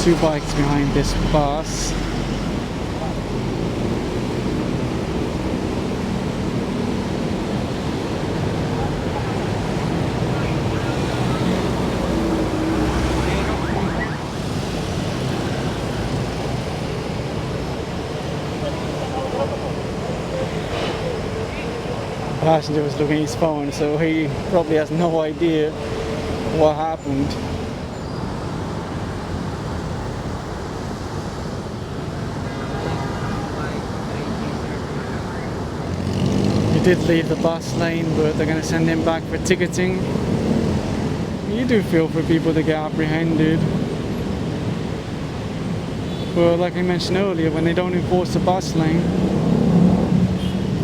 two bikes behind this bus. The passenger was looking at his phone, so he probably has no idea what happened. He did leave the bus lane, but they're going to send him back for ticketing. You do feel for people that get apprehended. But like I mentioned earlier, when they don't enforce the bus lane,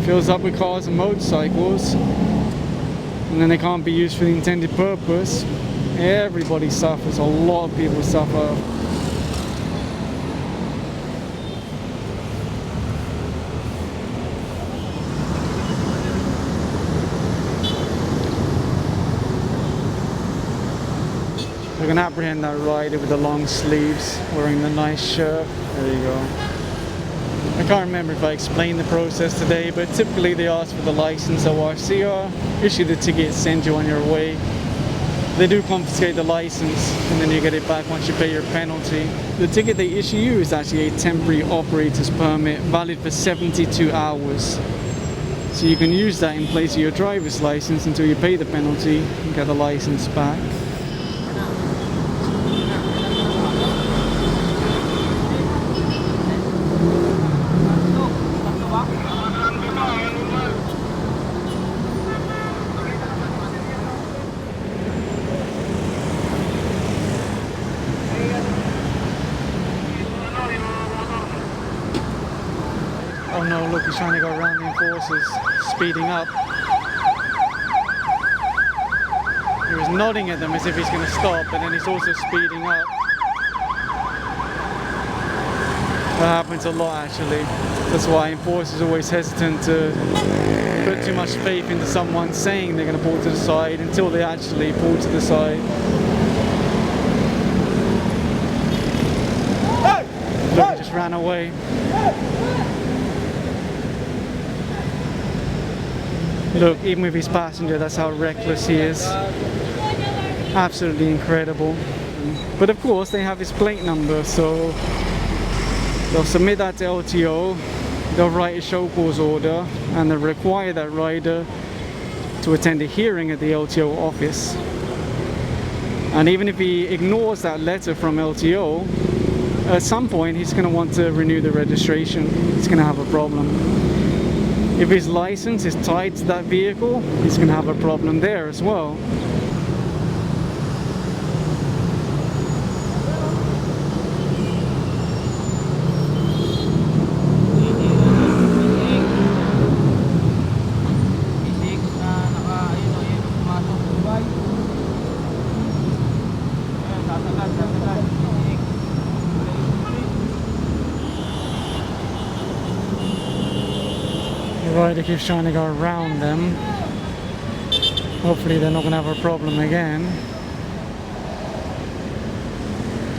fills up with cars and motorcycles, and then they can't be used for the intended purpose. Everybody suffers. A lot of people suffer. We're gonna apprehend that rider with the long sleeves, wearing the nice shirt. There you go. I can't remember if I explained the process today, but typically they ask for the license, ORCR, issue the ticket, send you on your way. They do confiscate the license, and then you get it back once you pay your penalty. The ticket they issue you is actually a temporary operator's permit, valid for 72 hours. So you can use that in place of your driver's license until you pay the penalty and get the license back. Oh no, look, he's trying to go around the enforcers, speeding up. He was nodding at them as if he's going to stop, but then he's also speeding up. That happens a lot actually. That's why enforcers are always hesitant to put too much faith into someone saying they're going to pull to the side until they actually pull to the side. Look, he just ran away. Look, even with his passenger, that's how reckless he is. Absolutely incredible. But of course, they have his plate number, so they'll submit that to LTO, they'll write a show cause order, and they'll require that rider to attend a hearing at the LTO office. And even if he ignores that letter from LTO, at some point he's going to want to renew the registration. He's going to have a problem. If his license is tied to that vehicle, he's going to have a problem there as well. The rider keeps trying to go around them. Hopefully they're not going to have a problem again.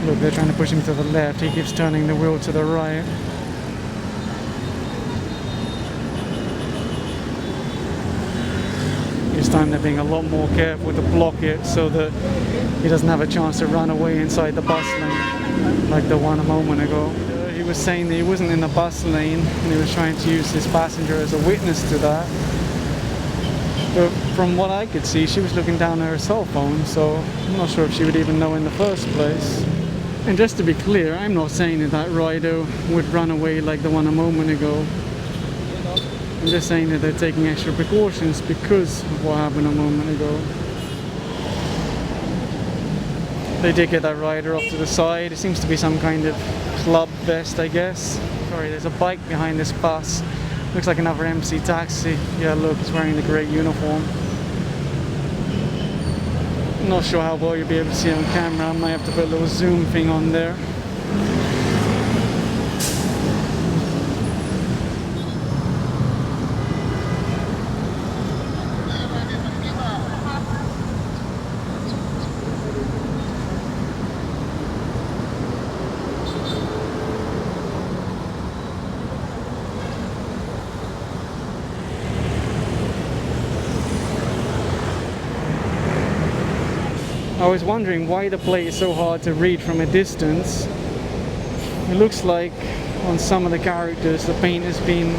Look, they're trying to push him to the left. He keeps turning the wheel to the right. This time they're being a lot more careful to block it so that he doesn't have a chance to run away inside the bus lane like the one a moment ago. He was saying that he wasn't in the bus lane and he was trying to use his passenger as a witness to that. But from what I could see, she was looking down at her cell phone, so I'm not sure if she would even know in the first place. And just to be clear, I'm not saying that that rider would run away like the one a moment ago. I'm just saying that they're taking extra precautions because of what happened a moment ago. They did get that rider off to the side. It seems to be some kind of club vest, I guess. Sorry, there's a bike behind this bus. Looks like another MC taxi. Yeah, look, he's wearing the grey uniform. I'm not sure how well you'll be able to see it on camera. I might have to put a little zoom thing on there. I was wondering why the plate is so hard to read from a distance. It looks like on some of the characters the paint has been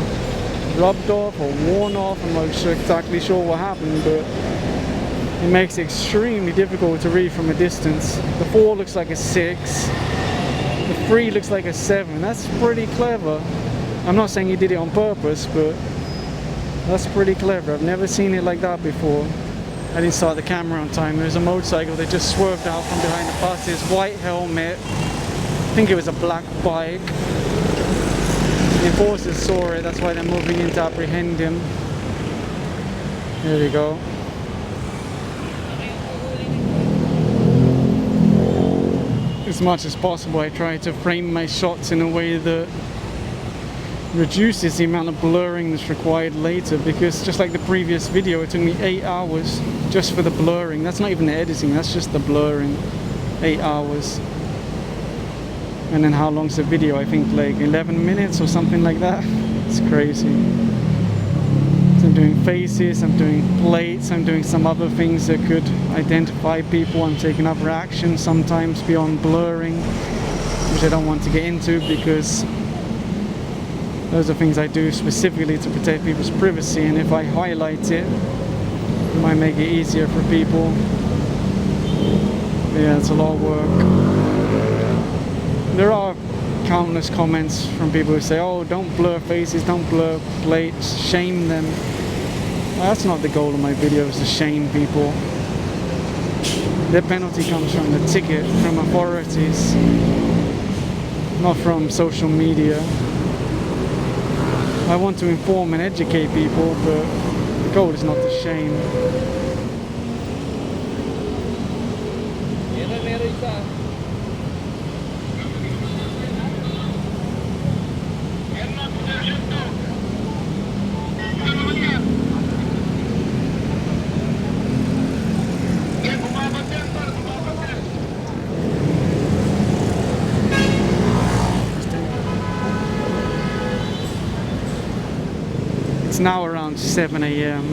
rubbed off or worn off. I'm not exactly sure what happened, but it makes it extremely difficult to read from a distance. The 4 looks like a 6. The 3 looks like a 7. That's pretty clever. I'm not saying he did it on purpose, but that's pretty clever. I've never seen it like that before. I didn't start the camera on time. There's a motorcycle that just swerved out from behind the buses. White helmet. I think it was a black bike. The enforcers saw it, that's why they're moving in to apprehend him. There we go. As much as possible, I try to frame my shots in a way that reduces the amount of blurring that's required later, because just like the previous video, it took me 8 hours just for the blurring. That's not even the editing, that's just the blurring. 8 hours. And then how long's the video? I think like 11 minutes or something like that. It's crazy. So I'm doing faces, I'm doing plates, I'm doing some other things that could identify people. I'm taking other actions sometimes beyond blurring, which I don't want to get into because those are things I do specifically to protect people's privacy, and if I highlight it, it might make it easier for people. But yeah, it's a lot of work. There are countless comments from people who say, oh, don't blur faces, don't blur plates, shame them. Well, that's not the goal of my videos, to shame people. Their penalty comes from the ticket, from authorities, not from social media. I want to inform and educate people, but the goal is not to shame. It's now around 7 AM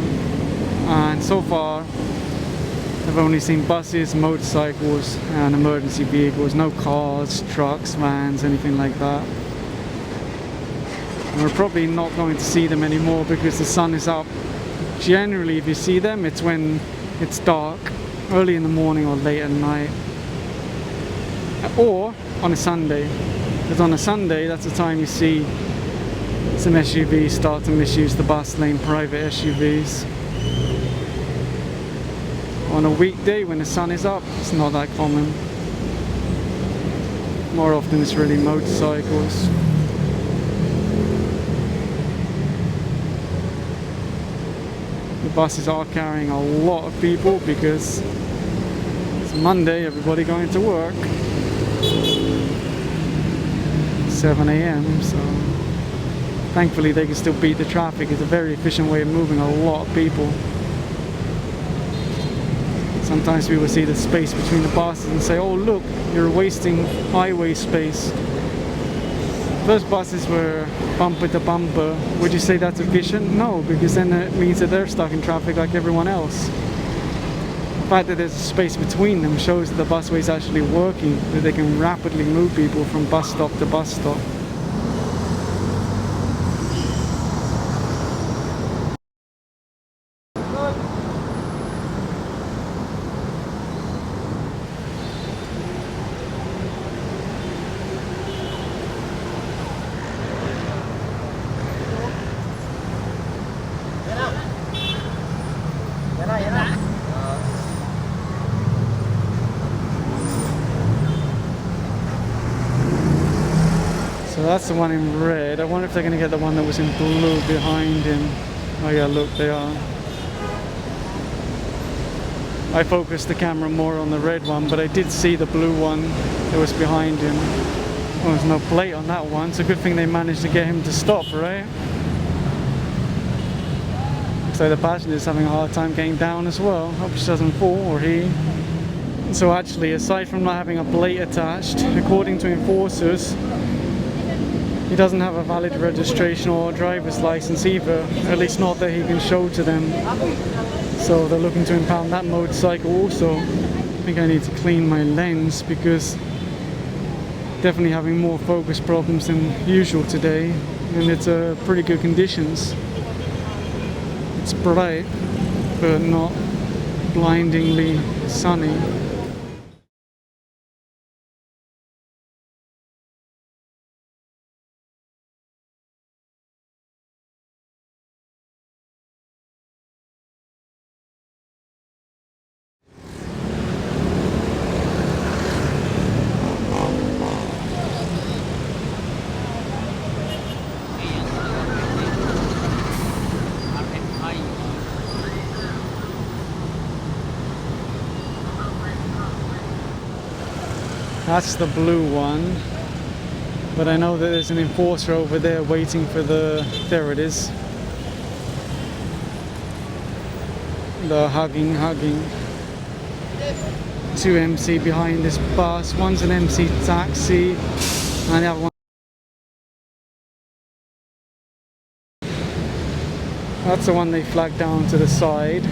and so far I've only seen buses, motorcycles and emergency vehicles, no cars, trucks, vans, anything like that. And we're probably not going to see them anymore because the sun is up. Generally if you see them, it's when it's dark, early in the morning or late at night, or on a Sunday, because on a Sunday that's the time you see some SUVs start to misuse the bus lane, private SUVs. On a weekday when the sun is up, it's not that common. More often it's really motorcycles. The buses are carrying a lot of people because it's Monday, everybody going to work. 7 AM, so thankfully they can still beat the traffic. It's a very efficient way of moving a lot of people. Sometimes people see the space between the buses and say, oh look, you're wasting highway space. Those buses were bumper to bumper. Would you say that's efficient? No, because then it means that they're stuck in traffic like everyone else. The fact that there's a space between them shows that the busway is actually working, that they can rapidly move people from bus stop to bus stop. So that's the one in red. I wonder if they're going to get the one that was in blue behind him. Oh yeah, look, they are. I focused the camera more on the red one, but I did see the blue one that was behind him. Well, there's no plate on that one. It's a good thing they managed to get him to stop, right? Looks like the passenger's having a hard time getting down as well. Hope she doesn't fall, or he. So actually, aside from not having a plate attached, according to enforcers, he doesn't have a valid registration or driver's license either, at least not that he can show to them. So they're looking to impound that motorcycle also. think I need to clean my lens because definitely having more focus problems than usual today, and it's pretty good conditions. It's bright but not blindingly sunny. That's the blue one, but I know that there's an enforcer over there waiting for the, there it is, the hugging. Two MC behind this bus, one's an MC taxi and the other one. That's the one they flagged down to the side.